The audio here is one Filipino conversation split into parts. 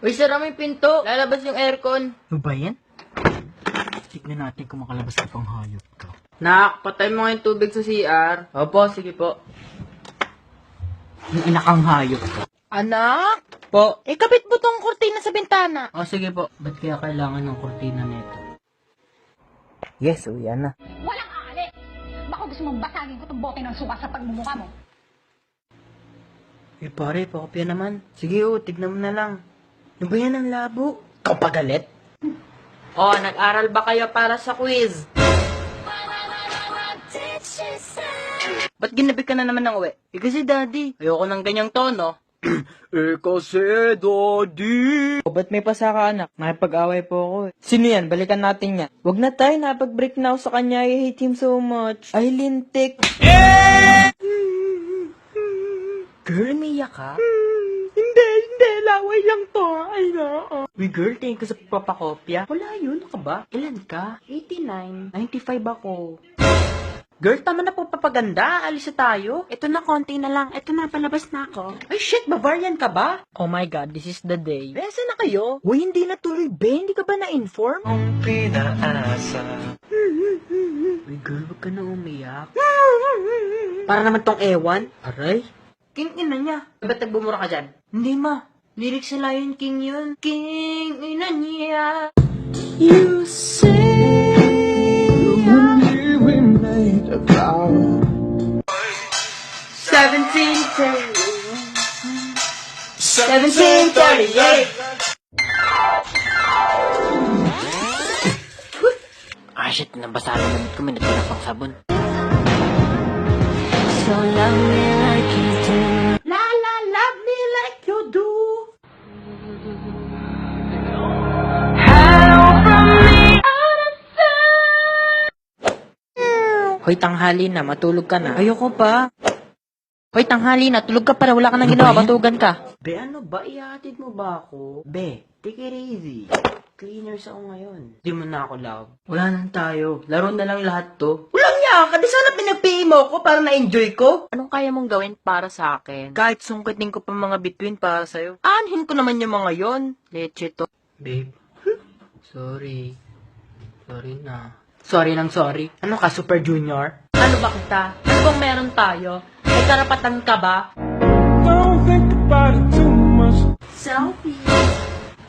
Uy, sara mo yung pinto. Lalabas yung aircon. Ano ba yan? Tignan natin kung makalabas na pang hayop ka. Nak, patay mo nga yung tubig sa CR. Opo, sige po. Yung inakang hayop ka. Anak? Po. Ikabit mo tong kurtina sa bintana. O, sige po. Ba't kaya kailangan ng kortina nito? Yes, yan na. Walang aali! Baka gusto mong basagin ko itong bote ng suka sa pagmumukha mo. Eh, pare, pakopya naman. Sige, tignan mo na lang. Ano ba yan ang labo? Kapagalit? Oh, nag-aral ba kayo para sa quiz? Ba't ginabi ka na naman ng uwi? Eh kasi daddy, ayoko ng ganyang tono. Kasi, daddy! O ba't may pasa ka anak? Nakipag-away po ako eh. Sino yan? Balikan natin yan. Wag na tayo, napag-break na ako sa kanya. I hate him so much. Ay, lintik. Girl, umiyak ka? Hindi. Laway lang to. Ay na. Uy, girl, tingin ko sa papakopya. Wala yun. Ano ka ba? Ilan ka? 89. 95 ako. Girl, tama na po papaganda. Alis na tayo. Ito na, konti na lang. Ito na, palabas na ako. Ay, shit, Bavarian ka ba? Oh my God, this is the day. Besa na kayo? Uy, hindi na tuloy, Ben. Hindi ka ba na-inform? Ang pinaasa. Uy, girl, wag ka na umiyak. Para naman tong ewan. Aray. King ina niya. Ba't nagbumura ka dyan? Hindi, ma. Lyrics sa Lion King yun. King ina niya. You say We made a vow. 1738. Ah, shit, nabasa na namin ko. Minute na pang sabon. So love me like you do. La la, love me like you do. Hoy, tanghali na, matulog ka na. Ayoko pa. Hoy, tanghali na. Tulog ka para wala ka nang ginawa. Batugan ka. Be, ano ba? Ihatid mo ba ako? Be, take it easy. Cleaners ako ngayon. Di mo na ako love. Wala nang tayo. Laro na lang lahat to. Walang yaka. Di sana pinagpili mo ko para na-enjoy ko. Anong kaya mong gawin para sa akin? Kahit sungkitin ko pa mga between para sa'yo. Anhin ko naman yung mga yon. Leche to. Babe, sorry. Sorry na. Sorry ng sorry. Ano ka, Super Junior? Ano ba kita? Ano bang meron tayo? May karapatan ka ba? Don't think about it too much. Selfie.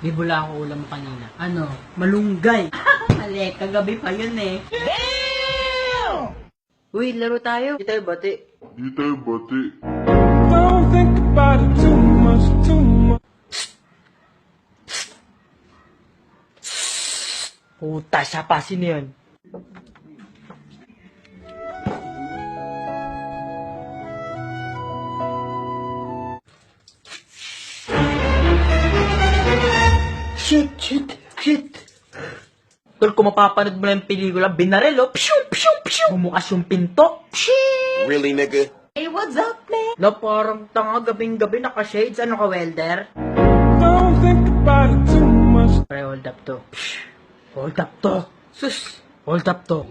May bula ako ulam mo kanina. Ano? Malunggay. Mali, kagabi pa yun eh. Uy, laro tayo. Di tayo bati. Don't think about it too much, too much. Puta, siya pa. Sino yun? Shit. Tol, kung mapapanood mo na yung pelikula, binarel, oh. Pshoo. Bumukas yung pinto. Pshoo. Really, nigga? Hey, what's up, man? No, parang tanga gabing-gabi naka-shades. Ano ka, welder? Don't think about it too much. Pre, hold up to. Hold up to. Sus. Hold up to.